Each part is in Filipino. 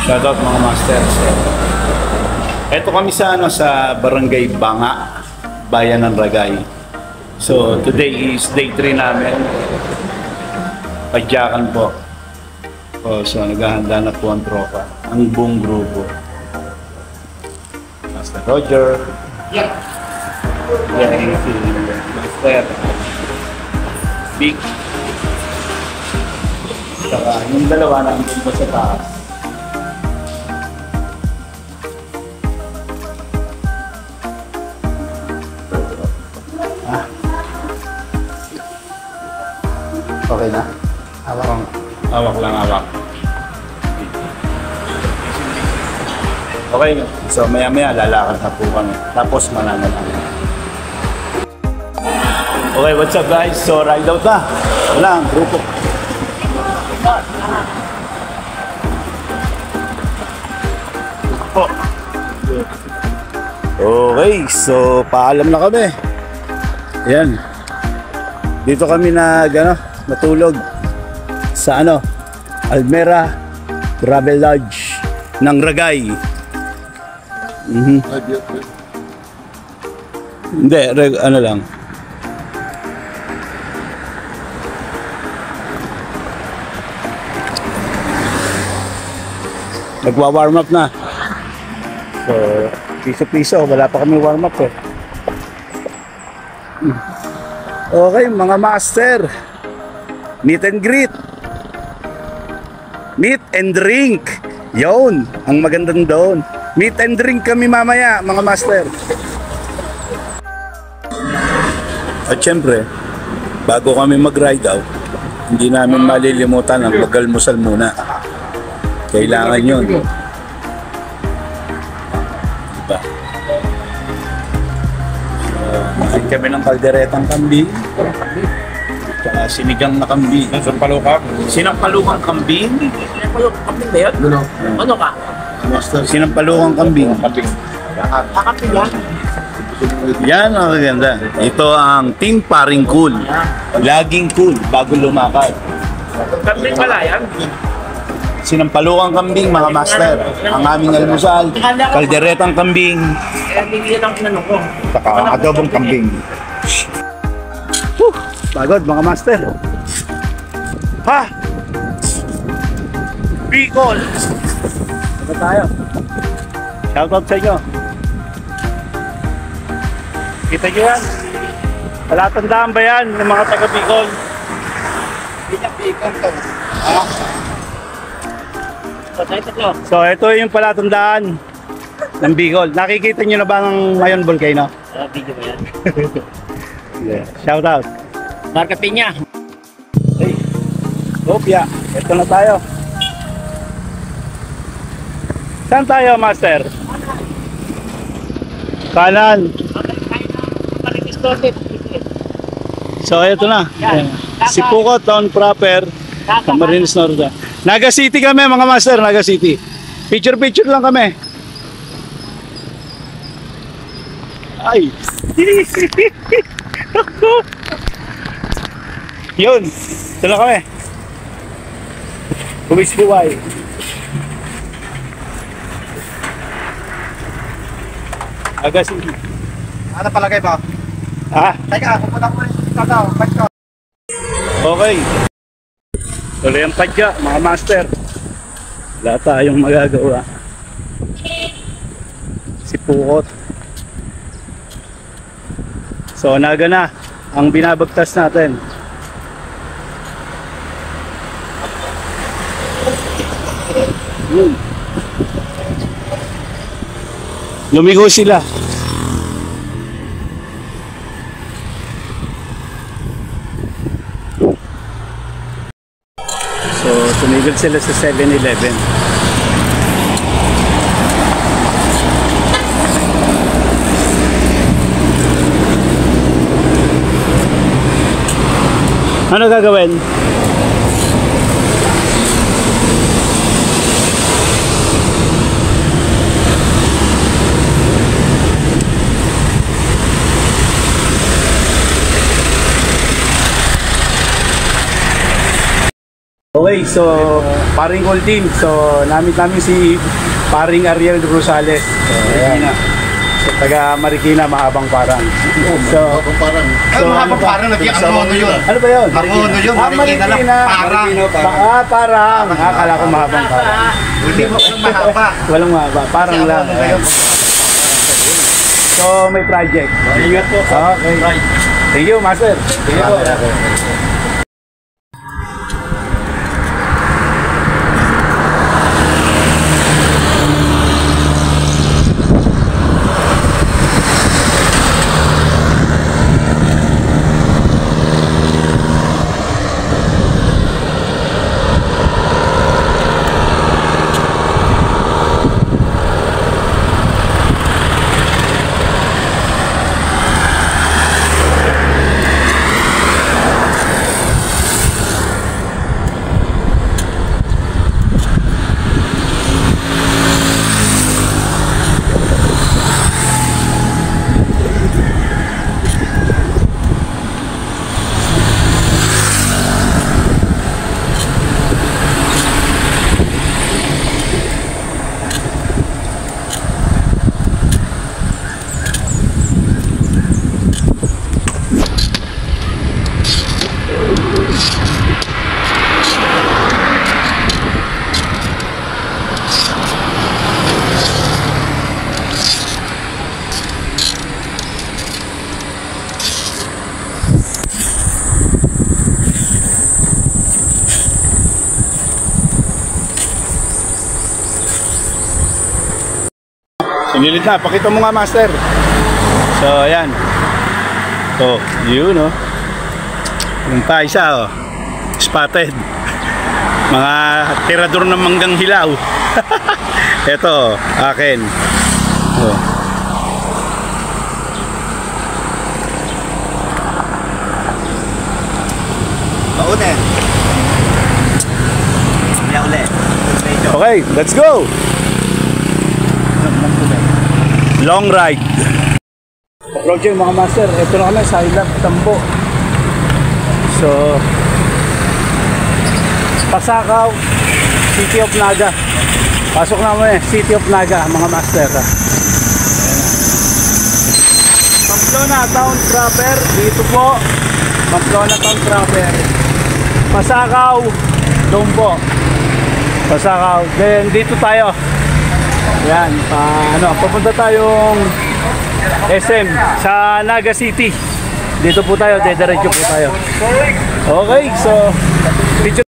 Shoutout mga masters. Ito kami sa sa Barangay Banga, Bayan ng Ragay. So today is day 3 namin. Padyakan po. So naghahanda na po ang tropa, ang buong grupo. Master Roger. Yeah. Yan si Master Big. Saka yung dalawa na andun pa sa taas. Okay na? Hawak lang, hawak. Okay, so maya-maya lalakad na po kami. Tapos mananalangin. Okay, what's up guys? So ride out na. Wala, ang grupo. Okay, so paalam na kami. Yan. Dito kami natulog sa Almera Travel Lodge ng Ragay. Hindi, lang. Nagwa-warm up na. So, piso-piso, wala pa kami warm up eh. Okay, mga master. Meet and greet. Meet and drink. Yun, ang magandang doon. Meet and drink kami mamaya, mga master. At syempre, bago kami mag-ride out, hindi namin malilimutan ang mag-almusal muna. Kailangan yun. Diba? Mahin kami ng kalderetang kambing. Tsaka sinigang na kambing. Sinampalukang kambing? Sinampalukang kambing ba yun? Ano ka? Sinampalukang kambing. Kakapin yan. Yan ang maganda. Ito ang Team Paring Cool. Laging cool bago lumakad. Kambing pala yan. Sinampalukang kambing, mga master. Ang aming almusal, kalderetang kambing. Bibigyan ang pinanong ko. Saka adobong kambing. Pagod, mga master. Ha! Bicol! Ano tayo? Shoutout sa inyo. Kita nyo yan? Palatandaan ba yan ng mga taga Bicol? Hindi na Bicol to. So ito yung palatandaan ng Bicol. Nakikita nyo na ba ng Mayon Volcano? Video mo yan. Yeah. Shoutout. Marca Piña. Hey. Opya, ito na tayo. Saan tayo, master? Kanan. So ito na. Sipuko Town proper, Camarines Norte. Naga City kami, mga master, Naga City. Picture lang kami. Ay. Yun, ito na kami. Buwis-buway. Naga City. Ano palagay ba? Ha? Teka, pupunta ko rin sa tao. Okay. Tuloy ang padya, mga master. Wala tayong magagawa. Sipukot. So naga na ang binabagtas natin. Lumigo sila. So tumigil sila sa 7-Eleven. Ano gagawin? Okay, Okay, so paring Cool Team. So namin si paring Ariel Rosales. So, ayan. So, taga Marikina, mahabang parang. So, Mahabang parang, ano yun? Ano ba yun? Mamono yun, Marikina lang. Parang. Parang. Akala ko mahabang parang. Hindi mo mahaba. Walang mahaba, parang lang. Ayan. So, may project. Ingat po. Okay. Thank you, Master. Thank you po. Sinilit na, pakita mo nga, Master. So, ayan. So, yun, oh. Yung pa isa, oh. Spotted. Mga tirador ng manggang hilaw. Ito, akin. Oh. Paunin. Okay, let's go! Long ride. Approaching mga master, ito na kami sa Ilap Tambo. So, Pasakaw, City of Naga. Pasok na kami, City of Naga, mga master. Pamplona Town Proper, dito po. Pamplona Town Proper. Pasakaw, doon po. Pasakaw, then dito tayo. Yan, papunta tayong SM sa Naga City. Dito po tayo, dediretso po tayo. Okay, so picture.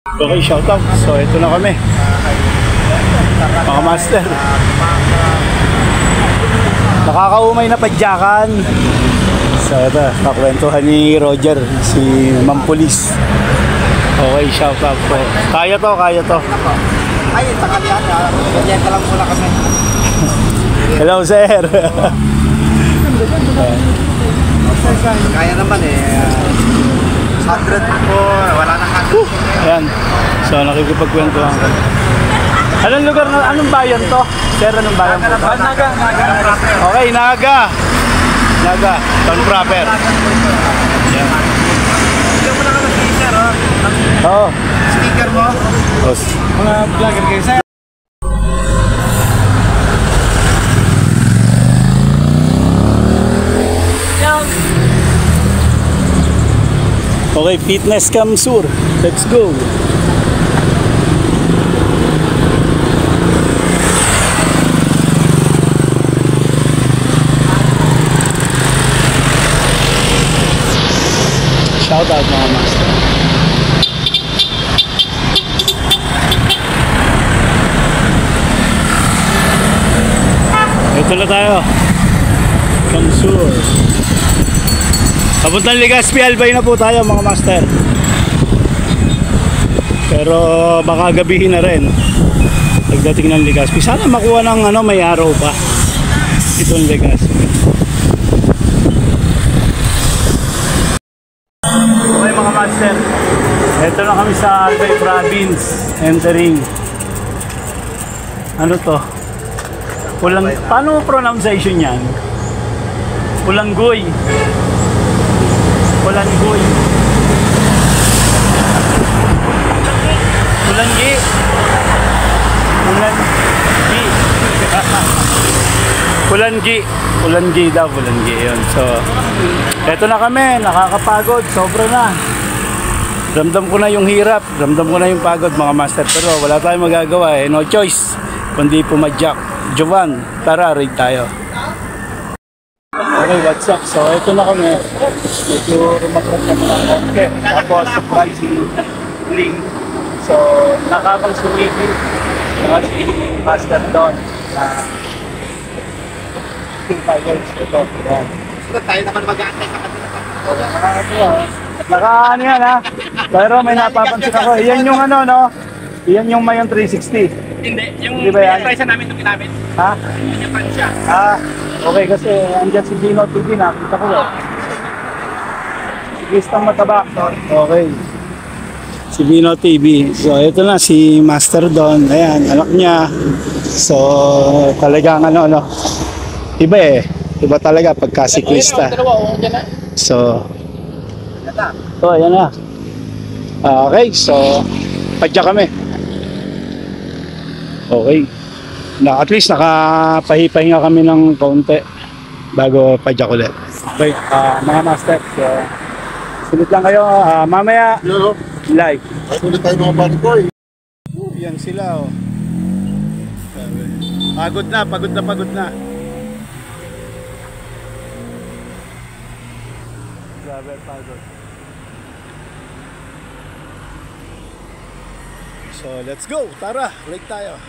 Okay, shout out. So ito na kami. Mga master. Nakakaumay na padyakan. So ito, kakwentuhan ni Roger, si Mampulis. Okay, shout out po. Kaya to. Ay, takalihan ha. Ganyan ka lang muna kami. Hello, sir. Kaya naman eh. 100 po. Wala nang 100. Ayan. So, nakikipagkwentuhan ko. Anong lugar na, anong bayan to? Sir, anong bayan po? Naga. Okay, Naga. Town proper. Ayan. Bigyan mo na ka ng sticker, oh. Oo. Sticker mo. Mga vlogger kayo, sir. Okay, Fitness Cam Sur. Let's go. Shout out mga master. Ito na tayo. Kamsur. Papuntang Legazpi, Albay na po tayo mga master. Pero baka gabihin na rin pagdating ng Legazpi. Sana makuha ng may araw pa itong Legazpi. Okay mga master, ito na kami sa Albay Province, entering ano to? Paano pronunciation yan? Pulanggoy. Bulangi. Bulangi. Bulangi. Bulangi daw, Bulangi yun. So, eto na kami, nakakapagod, sobra na. Ramdam ko na yung hirap, ramdam ko na yung pagod mga master. Pero wala tayong magagawa no choice. Kundi pumadyak. Jovan, tara, raid tayo. Okay, what's up? So, eto na kami. Medyo rumakot kami ng konti. Tapos, surprising link. So, nakakang sumigil. Saka si Master Don. Ito. Yan. Tayo naman mag-aantay sa kanila. Naka ano yan ha? Pero may napapansin ako. Yan yung ano no? Yan yung Mayon 360. Hindi, yung Di ba yan? price namin itong ginamit. Ha? Yung Japan siya. Okay kasi andyan si Gino TV na. Kita ko yun. Si Kristang Mataba. Okay. Si Gino TV. So ito na si Master Don. Ayan, anak niya. So talagang ano. Iba eh. Iba talaga pagka-siklista. So, ayan na. Okay, so, padya kami. Okay. At least nakapahipahinga kami ng kaunti bago padya ulit. Okay, mga master. So, sunod lang kayo. Mamaya, live. Sulit tayo mga bad boy. Yan sila oh. Pagod na. Grabe, pagod. So, let's go. Tara, break tayo.